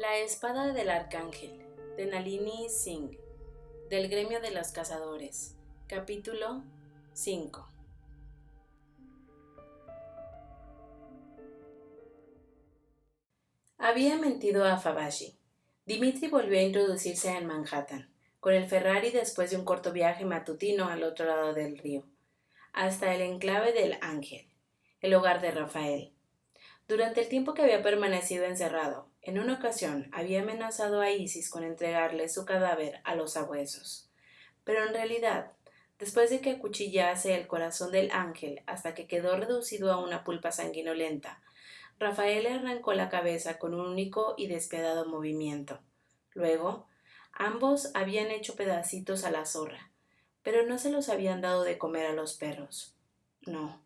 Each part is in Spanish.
La espada del arcángel, de Nalini Singh, del gremio de los cazadores. Capítulo 5. Había mentido a Favashi. Dimitri volvió a introducirse en Manhattan, con el Ferrari después de un corto viaje matutino al otro lado del río, hasta el enclave del Ángel, el hogar de Rafael. Durante el tiempo que había permanecido encerrado, en una ocasión había amenazado a Isis con entregarle su cadáver a los sabuesos. Pero en realidad, después de que acuchillase el corazón del ángel hasta que quedó reducido a una pulpa sanguinolenta, Rafael le arrancó la cabeza con un único y despiadado movimiento. Luego, ambos habían hecho pedacitos a la zorra, pero no se los habían dado de comer a los perros. No,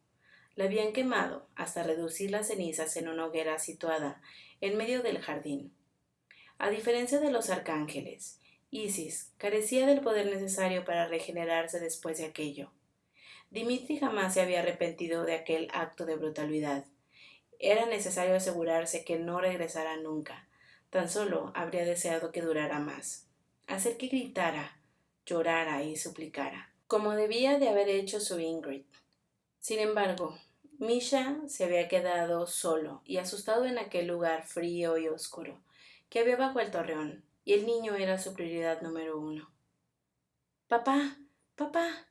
la habían quemado hasta reducir las cenizas en una hoguera situada en medio del jardín. A diferencia de los arcángeles, Isis carecía del poder necesario para regenerarse después de aquello. Dimitri jamás se había arrepentido de aquel acto de brutalidad. Era necesario asegurarse que no regresara nunca. Tan solo habría deseado que durara más. Hacer que gritara, llorara y suplicara, como debía de haber hecho su Ingrid. Sin embargo, Misha se había quedado solo y asustado en aquel lugar frío y oscuro que había bajo el torreón, y el niño era su prioridad número uno. ¡Papá! ¡Papá!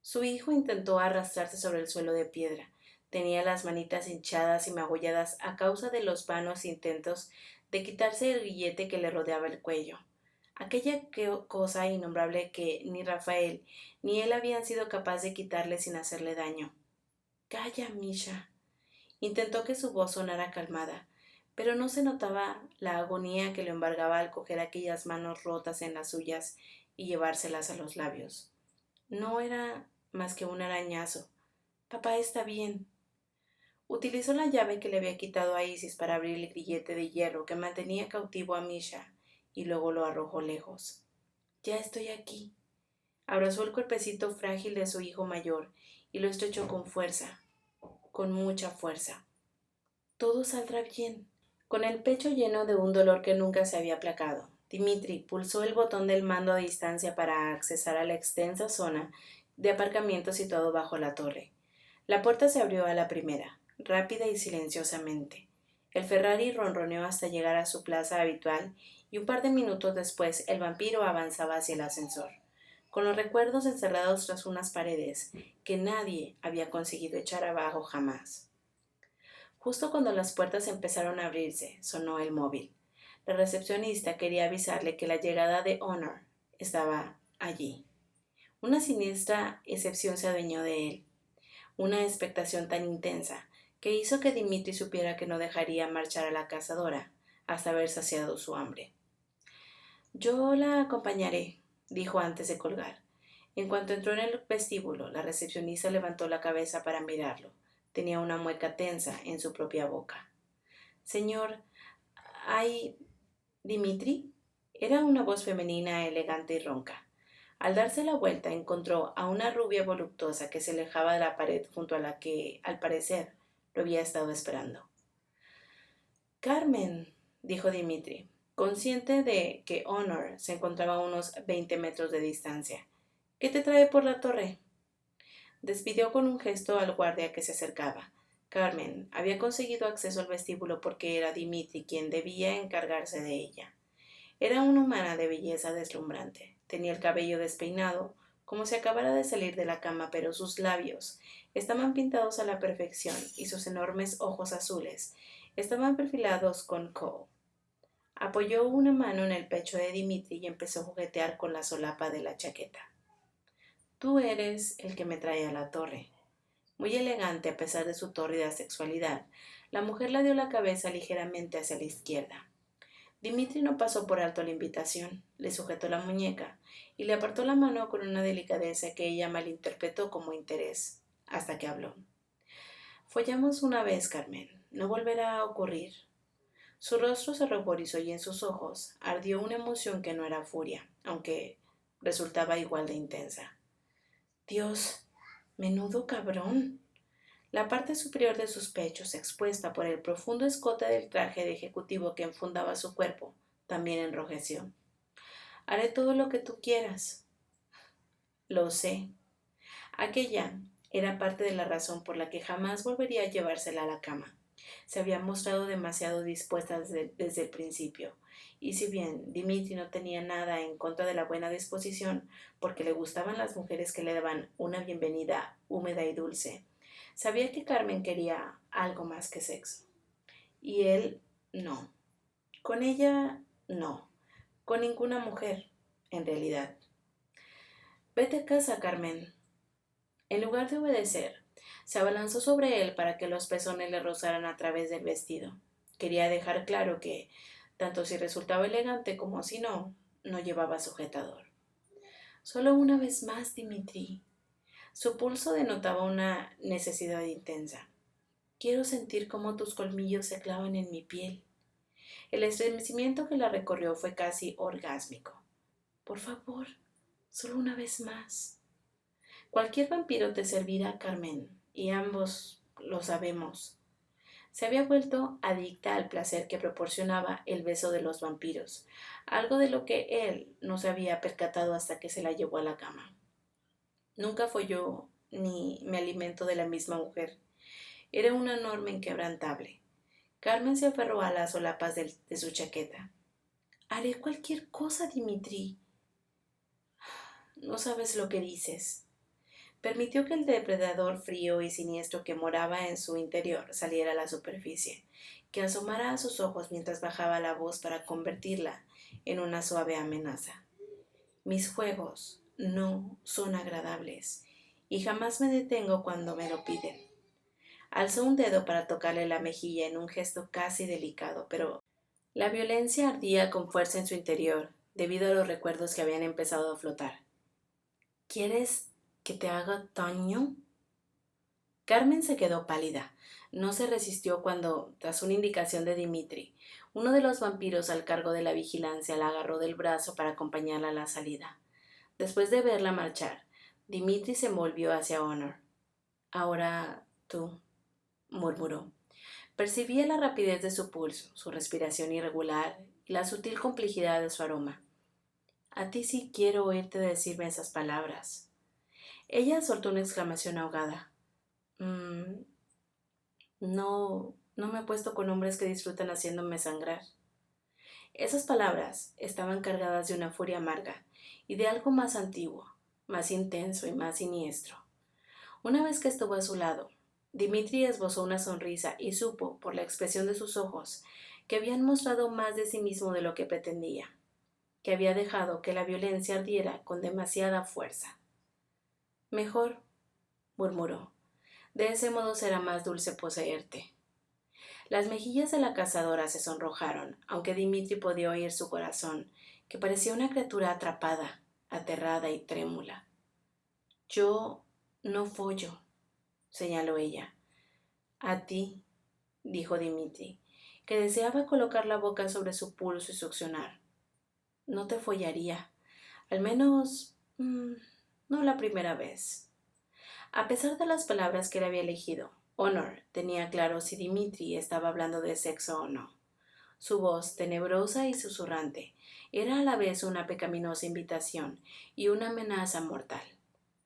Su hijo intentó arrastrarse sobre el suelo de piedra. Tenía las manitas hinchadas y magulladas a causa de los vanos intentos de quitarse el grillete que le rodeaba el cuello. Aquella cosa innombrable que ni Rafael ni él habían sido capaces de quitarle sin hacerle daño. Calla, Misha. Intentó que su voz sonara calmada, pero no se notaba la agonía que lo embargaba al coger aquellas manos rotas en las suyas y llevárselas a los labios. No era más que un arañazo. Papá está bien. Utilizó la llave que le había quitado a Isis para abrir el grillete de hierro que mantenía cautivo a Misha y luego lo arrojó lejos. Ya estoy aquí. Abrazó el cuerpecito frágil de su hijo mayor y lo estrechó con fuerza, con mucha fuerza. Todo saldrá bien. Con el pecho lleno de un dolor que nunca se había aplacado, Dimitri pulsó el botón del mando a distancia para accesar a la extensa zona de aparcamiento situado bajo la torre. La puerta se abrió a la primera, rápida y silenciosamente. El Ferrari ronroneó hasta llegar a su plaza habitual y un par de minutos después el vampiro avanzaba hacia el ascensor, con los recuerdos encerrados tras unas paredes que nadie había conseguido echar abajo jamás. Justo cuando las puertas empezaron a abrirse, sonó el móvil. La recepcionista quería avisarle que la llegada de Honor estaba allí. Una siniestra excepción se adueñó de él, una expectación tan intensa que hizo que Dimitri supiera que no dejaría marchar a la cazadora hasta haber saciado su hambre. Yo la acompañaré, dijo antes de colgar. En cuanto entró en el vestíbulo, la recepcionista levantó la cabeza para mirarlo. Tenía una mueca tensa en su propia boca. Señor, ¿hay Dimitri? Era una voz femenina, elegante y ronca. Al darse la vuelta encontró a una rubia voluptuosa que se alejaba de la pared junto a la que, al parecer, lo había estado esperando. Carmen, dijo Dimitri, consciente de que Honor se encontraba a unos 20 metros de distancia. ¿Qué te trae por la torre? Despidió con un gesto al guardia que se acercaba. Carmen había conseguido acceso al vestíbulo porque era Dimitri quien debía encargarse de ella. Era una humana de belleza deslumbrante. Tenía el cabello despeinado, como si acabara de salir de la cama, pero sus labios estaban pintados a la perfección y sus enormes ojos azules estaban perfilados con kohl. Apoyó una mano en el pecho de Dimitri y empezó a juguetear con la solapa de la chaqueta. Tú eres el que me trae a la torre. Muy elegante a pesar de su tórrida sexualidad, la mujer le dio la cabeza ligeramente hacia la izquierda. Dimitri no pasó por alto la invitación, le sujetó la muñeca y le apartó la mano con una delicadeza que ella malinterpretó como interés, hasta que habló. Follamos una vez, Carmen, no volverá a ocurrir. Su rostro se ruborizó y en sus ojos ardió una emoción que no era furia, aunque resultaba igual de intensa. Dios, menudo cabrón. La parte superior de sus pechos, expuesta por el profundo escote del traje de ejecutivo que enfundaba su cuerpo, también enrojeció. Haré todo lo que tú quieras. Lo sé. Aquella era parte de la razón por la que jamás volvería a llevársela a la cama. Se había mostrado demasiado dispuesta desde el principio, y si bien Dimitri no tenía nada en contra de la buena disposición, porque le gustaban las mujeres que le daban una bienvenida húmeda y dulce, sabía que Carmen quería algo más que sexo. Y él no. Con ella no. Con ninguna mujer, en realidad. Vete a casa, Carmen. En lugar de obedecer, se abalanzó sobre él para que los pezones le rozaran a través del vestido. Quería dejar claro que, tanto si resultaba elegante como si no, no llevaba sujetador. Solo una vez más, Dimitri. Su pulso denotaba una necesidad intensa. Quiero sentir cómo tus colmillos se clavan en mi piel. El estremecimiento que la recorrió fue casi orgásmico. Por favor, solo una vez más. Cualquier vampiro te servirá, Carmen, y ambos lo sabemos. Se había vuelto adicta al placer que proporcionaba el beso de los vampiros, algo de lo que él no se había percatado hasta que se la llevó a la cama. Nunca folló ni me alimento de la misma mujer. Era una norma inquebrantable. Carmen se aferró a las solapas de su chaqueta. Haré cualquier cosa, Dimitri. No sabes lo que dices. Permitió que el depredador frío y siniestro que moraba en su interior saliera a la superficie, que asomara a sus ojos mientras bajaba la voz para convertirla en una suave amenaza. Mis juegos no son agradables y jamás me detengo cuando me lo piden. Alzó un dedo para tocarle la mejilla en un gesto casi delicado, pero la violencia ardía con fuerza en su interior debido a los recuerdos que habían empezado a flotar. ¿Quieres que te haga daño? Carmen se quedó pálida. No se resistió cuando, tras una indicación de Dimitri, uno de los vampiros al cargo de la vigilancia la agarró del brazo para acompañarla a la salida. Después de verla marchar, Dimitri se volvió hacia Honor. Ahora tú, murmuró. Percibía la rapidez de su pulso, su respiración irregular y la sutil complejidad de su aroma. A ti sí quiero oírte decirme esas palabras. Ella soltó una exclamación ahogada. No me he puesto con hombres que disfrutan haciéndome sangrar. Esas palabras estaban cargadas de una furia amarga y de algo más antiguo, más intenso y más siniestro. Una vez que estuvo a su lado, Dimitri esbozó una sonrisa y supo, por la expresión de sus ojos, que habían mostrado más de sí mismo de lo que pretendía, que había dejado que la violencia ardiera con demasiada fuerza. Mejor, murmuró, de ese modo será más dulce poseerte. Las mejillas de la cazadora se sonrojaron, aunque Dimitri podía oír su corazón, que parecía una criatura atrapada, aterrada y trémula. Yo no follo, señaló ella. A ti, dijo Dimitri, que deseaba colocar la boca sobre su pulso y succionar. No te follaría, al menos no la primera vez. A pesar de las palabras que él había elegido, Honor tenía claro si Dimitri estaba hablando de sexo o no. Su voz, tenebrosa y susurrante, era a la vez una pecaminosa invitación y una amenaza mortal.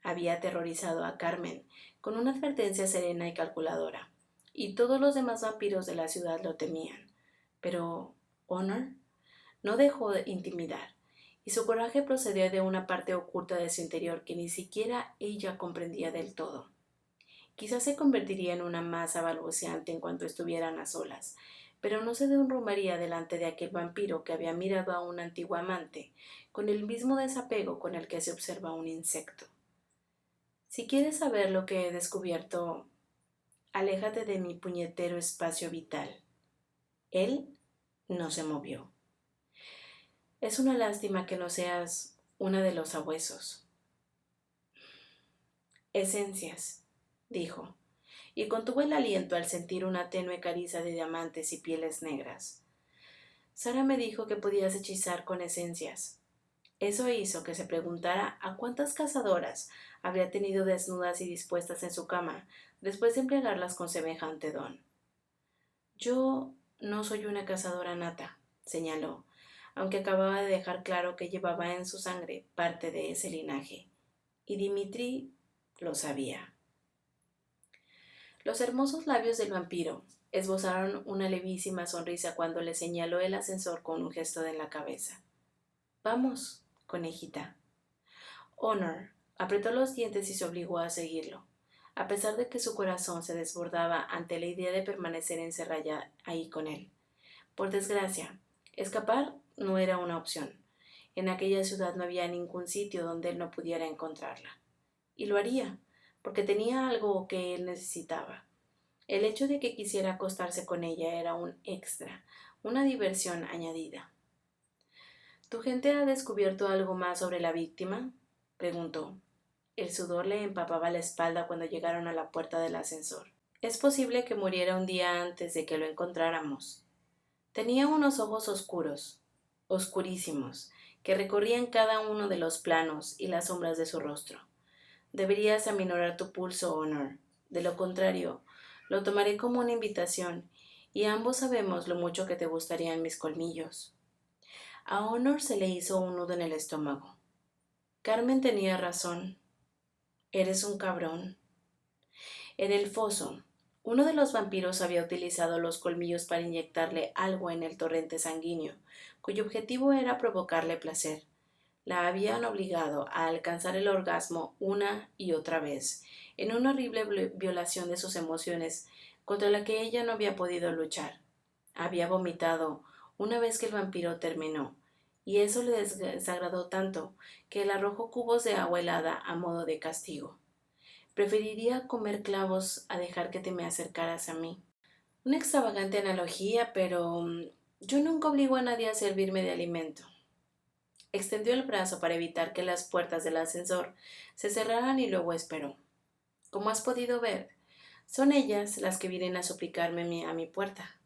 Había aterrorizado a Carmen con una advertencia serena y calculadora, y todos los demás vampiros de la ciudad lo temían. Pero Honor no dejó de intimidar, y su coraje procedía de una parte oculta de su interior que ni siquiera ella comprendía del todo. Quizás se convertiría en una masa balbuceante en cuanto estuvieran a solas, pero no se derrumbaría delante de aquel vampiro que había mirado a un antiguo amante con el mismo desapego con el que se observa a un insecto. Si quieres saber lo que he descubierto, aléjate de mi puñetero espacio vital. Él no se movió. Es una lástima que no seas una de los sabuesos. Esencias, dijo, y contuvo el aliento al sentir una tenue caricia de diamantes y pieles negras. Sara me dijo que podías hechizar con esencias. Eso hizo que se preguntara a cuántas cazadoras habría tenido desnudas y dispuestas en su cama después de embriagarlas con semejante don. Yo no soy una cazadora nata, señaló, aunque acababa de dejar claro que llevaba en su sangre parte de ese linaje, y Dimitri lo sabía. Los hermosos labios del vampiro esbozaron una levísima sonrisa cuando le señaló el ascensor con un gesto de la cabeza. Vamos, conejita. Honor apretó los dientes y se obligó a seguirlo, a pesar de que su corazón se desbordaba ante la idea de permanecer encerrada ahí con él. Por desgracia, escapar no era una opción. En aquella ciudad no había ningún sitio donde él no pudiera encontrarla. Y lo haría, porque tenía algo que él necesitaba. El hecho de que quisiera acostarse con ella era un extra, una diversión añadida. ¿Tu gente ha descubierto algo más sobre la víctima?, preguntó. El sudor le empapaba la espalda cuando llegaron a la puerta del ascensor. Es posible que muriera un día antes de que lo encontráramos. Tenía unos ojos oscuros, oscurísimos, que recorrían cada uno de los planos y las sombras de su rostro. Deberías aminorar tu pulso, Honor. De lo contrario, lo tomaré como una invitación, y ambos sabemos lo mucho que te gustarían mis colmillos. A Honor se le hizo un nudo en el estómago. Carmen tenía razón. Eres un cabrón. En el foso, uno de los vampiros había utilizado los colmillos para inyectarle algo en el torrente sanguíneo, cuyo objetivo era provocarle placer. La habían obligado a alcanzar el orgasmo una y otra vez, en una horrible violación de sus emociones contra la que ella no había podido luchar. Había vomitado una vez que el vampiro terminó, y eso le desagradó tanto que le arrojó cubos de agua helada a modo de castigo. Preferiría comer clavos a dejar que te me acercaras a mí. Una extravagante analogía, pero yo nunca obligo a nadie a servirme de alimento. Extendió el brazo para evitar que las puertas del ascensor se cerraran y luego esperó. Como has podido ver, son ellas las que vienen a suplicarme a mi puerta.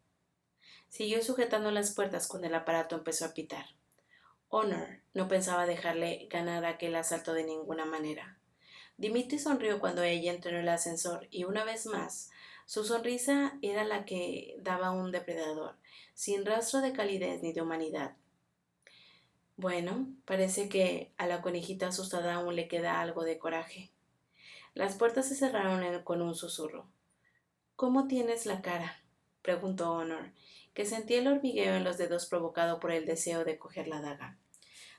Siguió sujetando las puertas cuando el aparato empezó a pitar. Honor no pensaba dejarle ganar aquel asalto de ninguna manera. Dimitri sonrió cuando ella entró en el ascensor y una vez más, su sonrisa era la que daba un depredador, sin rastro de calidez ni de humanidad. Bueno, parece que a la conejita asustada aún le queda algo de coraje. Las puertas se cerraron con un susurro. ¿Cómo tienes la cara?, preguntó Honor, que sentía el hormigueo en los dedos provocado por el deseo de coger la daga.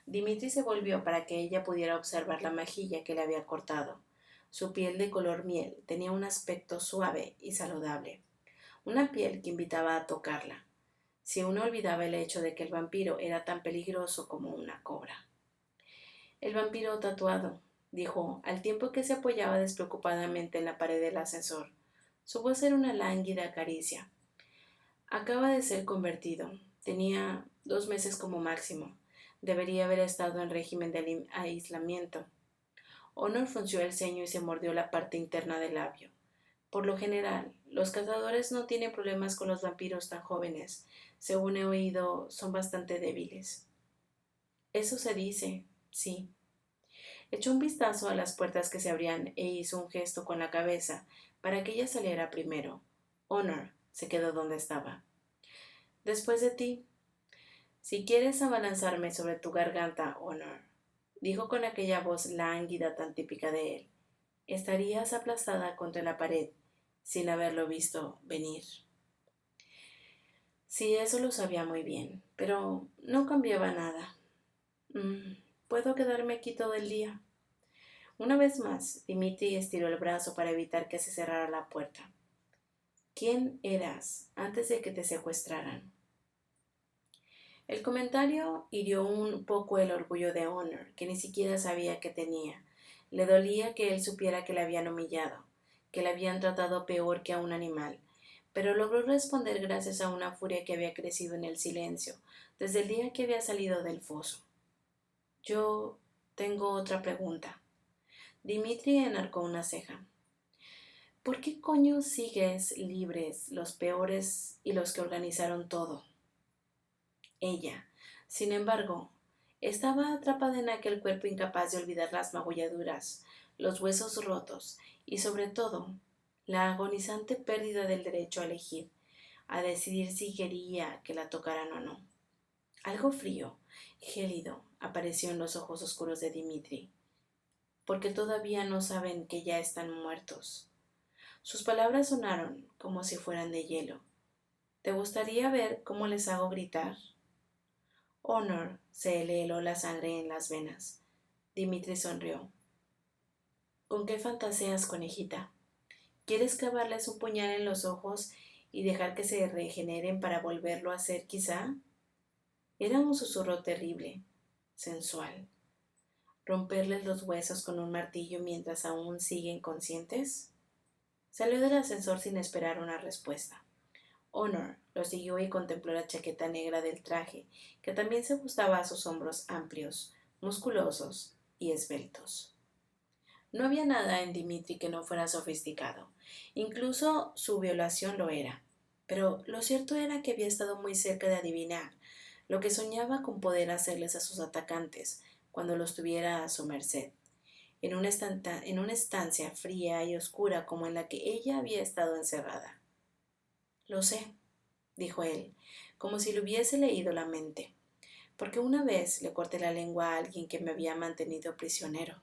Dimitri se volvió para que ella pudiera observar la mejilla que le había cortado. Su piel de color miel tenía un aspecto suave y saludable, una piel que invitaba a tocarla, si uno olvidaba el hecho de que el vampiro era tan peligroso como una cobra. El vampiro tatuado, dijo, al tiempo que se apoyaba despreocupadamente en la pared del ascensor. Su voz era una lánguida caricia. Acaba de ser convertido. Tenía 2 meses como máximo. Debería haber estado en régimen de aislamiento. Honor frunció el ceño y se mordió la parte interna del labio. Por lo general, los cazadores no tienen problemas con los vampiros tan jóvenes. Según he oído, son bastante débiles. Eso se dice, sí. Echó un vistazo a las puertas que se abrían e hizo un gesto con la cabeza para que ella saliera primero. Honor se quedó donde estaba. Después de ti. Si quieres abalanzarme sobre tu garganta, Honor, dijo con aquella voz lánguida tan típica de él, estarías aplastada contra la pared sin haberlo visto venir. Sí, eso lo sabía muy bien, pero no cambiaba nada. ¿Puedo quedarme aquí todo el día? Una vez más, Dimitri estiró el brazo para evitar que se cerrara la puerta. ¿Quién eras antes de que te secuestraran? El comentario hirió un poco el orgullo de Honor, que ni siquiera sabía que tenía. Le dolía que él supiera que le habían humillado, que le habían tratado peor que a un animal, pero logró responder gracias a una furia que había crecido en el silencio, desde el día que había salido del foso. Yo tengo otra pregunta. Dimitri enarcó una ceja. ¿Por qué coño sigues libres los peores y los que organizaron todo? Ella, sin embargo, Estaba atrapada en aquel cuerpo incapaz de olvidar las magulladuras, los huesos rotos y, sobre todo, la agonizante pérdida del derecho a elegir, a decidir si quería que la tocaran o no. Algo frío, gélido, apareció en los ojos oscuros de Dimitri, porque todavía no saben que ya están muertos. Sus palabras sonaron como si fueran de hielo. ¿Te gustaría ver cómo les hago gritar? Honor se le heló la sangre en las venas. Dimitri sonrió. ¿Con qué fantaseas, conejita? ¿Quieres clavarles un puñal en los ojos y dejar que se regeneren para volverlo a hacer, quizá? Era un susurro terrible, sensual. ¿Romperles los huesos con un martillo mientras aún siguen conscientes? Salió del ascensor sin esperar una respuesta. Honor lo siguió y contempló la chaqueta negra del traje, que también se ajustaba a sus hombros amplios, musculosos y esbeltos. No había nada en Dimitri que no fuera sofisticado. Incluso su violación lo era. Pero lo cierto era que había estado muy cerca de adivinar lo que soñaba con poder hacerles a sus atacantes cuando los tuviera a su merced, en una estancia fría y oscura como en la que ella había estado encerrada. Lo sé, dijo él, como si le hubiese leído la mente, porque una vez le corté la lengua a alguien que me había mantenido prisionero.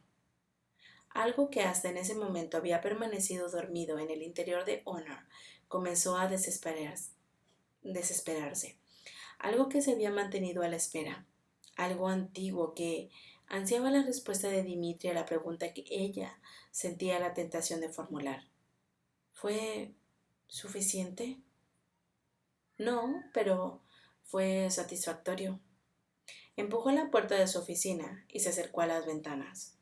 Algo que hasta en ese momento había permanecido dormido en el interior de Honor comenzó a desesperarse. Algo que se había mantenido a la espera. Algo antiguo que ansiaba la respuesta de Dimitri a la pregunta que ella sentía la tentación de formular. ¿Fue suficiente? No, pero fue satisfactorio. Empujó la puerta de su oficina y se acercó a las ventanas.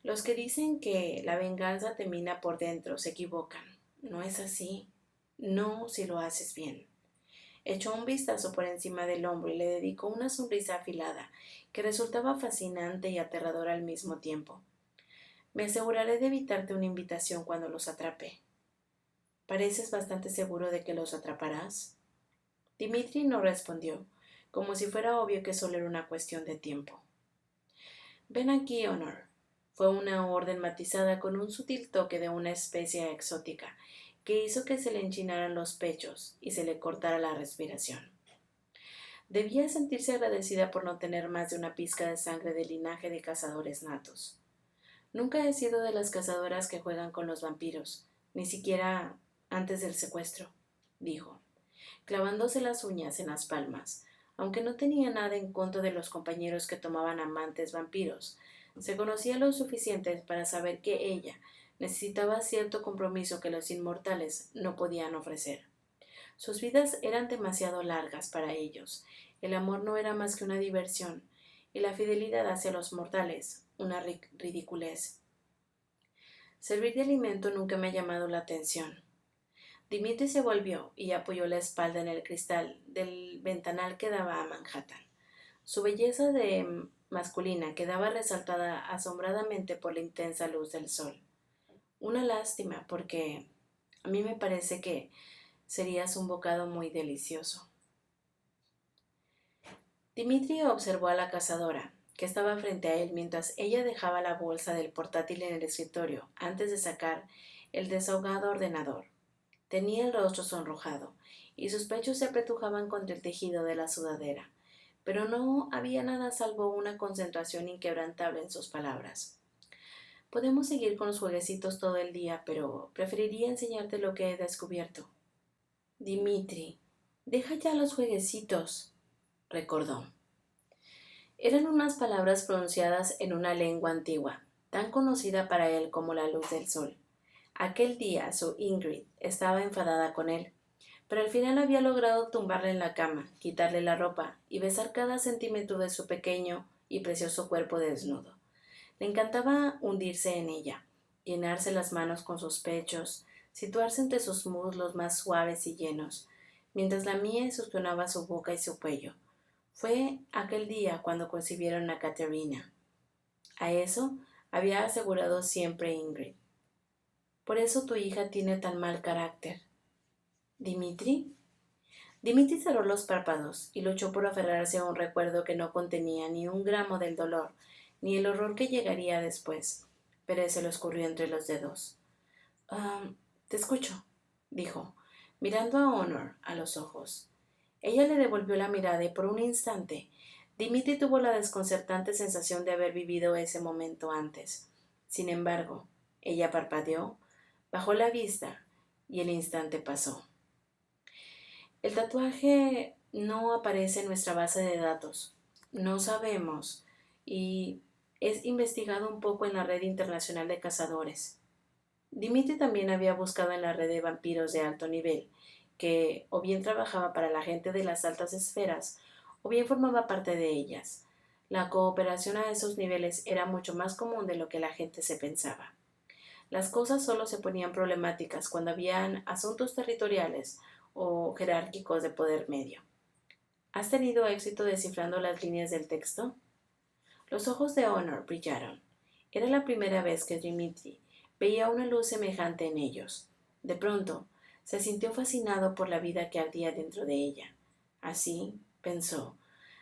Los que dicen que la venganza te mina por dentro se equivocan. No es así. No si lo haces bien. Echó un vistazo por encima del hombro y le dedicó una sonrisa afilada que resultaba fascinante y aterradora al mismo tiempo. Me aseguraré de evitarte una invitación cuando los atrape. ¿Pareces bastante seguro de que los atraparás? Dimitri no respondió, como si fuera obvio que solo era una cuestión de tiempo. Ven aquí, Honor. Fue una orden matizada con un sutil toque de una especie exótica que hizo que se le enchinaran los pechos y se le cortara la respiración. Debía sentirse agradecida por no tener más de una pizca de sangre del linaje de cazadores natos. Nunca he sido de las cazadoras que juegan con los vampiros, ni siquiera antes del secuestro, dijo, clavándose las uñas en las palmas. Aunque no tenía nada en contra de los compañeros que tomaban amantes vampiros, se conocía lo suficiente para saber que ella necesitaba cierto compromiso que los inmortales no podían ofrecer. Sus vidas eran demasiado largas para ellos, el amor no era más que una diversión, y la fidelidad hacia los mortales una ridiculez. Servir de alimento nunca me ha llamado la atención. Dimitri se volvió y apoyó la espalda en el cristal del ventanal que daba a Manhattan. Su belleza de masculina quedaba resaltada asombradamente por la intensa luz del sol. Una lástima, porque a mí me parece que serías un bocado muy delicioso. Dimitri observó a la cazadora, que estaba frente a él mientras ella dejaba la bolsa del portátil en el escritorio antes de sacar el desahogado ordenador. Tenía el rostro sonrojado y sus pechos se apretujaban contra el tejido de la sudadera, pero no había nada salvo una concentración inquebrantable en sus palabras. Podemos seguir con los jueguecitos todo el día, pero preferiría enseñarte lo que he descubierto. Dimitri, deja ya los jueguecitos, recordó. Eran unas palabras pronunciadas en una lengua antigua, tan conocida para él como la luz del sol. Aquel día su Ingrid estaba enfadada con él, pero al final había logrado tumbarle en la cama, quitarle la ropa y besar cada centímetro de su pequeño y precioso cuerpo desnudo. Le encantaba hundirse en ella, llenarse las manos con sus pechos, situarse entre sus muslos más suaves y llenos, mientras la mía succionaba su boca y su cuello. Fue aquel día cuando concibieron a Caterina. A eso había asegurado siempre Ingrid. Por eso tu hija tiene tan mal carácter. ¿Dimitri? Dimitri cerró los párpados y luchó por aferrarse a un recuerdo que no contenía ni un gramo del dolor, ni el horror que llegaría después, pero se lo escurrió entre los dedos. Te escucho, dijo, mirando a Honor a los ojos. Ella le devolvió la mirada y por un instante Dimitri tuvo la desconcertante sensación de haber vivido ese momento antes. Sin embargo, ella parpadeó, bajó la vista y el instante pasó. El tatuaje no aparece en nuestra base de datos. No sabemos y es investigado un poco en la red internacional de cazadores. Dimitri también había buscado en la red de vampiros de alto nivel, que o bien trabajaba para la gente de las altas esferas, o bien formaba parte de ellas. La cooperación a esos niveles era mucho más común de lo que la gente se pensaba. Las cosas solo se ponían problemáticas cuando habían asuntos territoriales o jerárquicos de poder medio. ¿Has tenido éxito descifrando las líneas del texto? Los ojos de Honor brillaron. Era la primera vez que Dimitri veía una luz semejante en ellos. De pronto, se sintió fascinado por la vida que ardía dentro de ella. Así, pensó,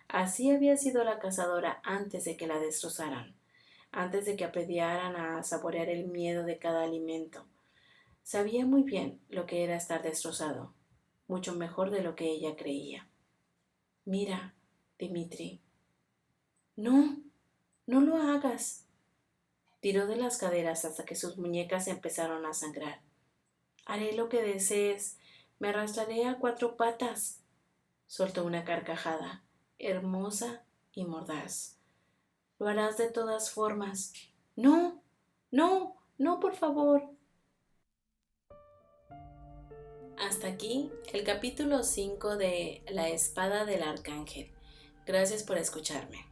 así había sido la cazadora antes de que la destrozaran, antes de que aprendieran a saborear el miedo de cada alimento. Sabía muy bien lo que era estar destrozado, mucho mejor de lo que ella creía. Mira, Dimitri. No, no lo hagas. Tiró de las caderas hasta que sus muñecas empezaron a sangrar. Haré lo que desees. Me arrastraré a 4 patas. Soltó una carcajada, hermosa y mordaz. Lo harás de todas formas. No, no, no, por favor. Hasta aquí el capítulo 5 de La espada del arcángel. Gracias por escucharme.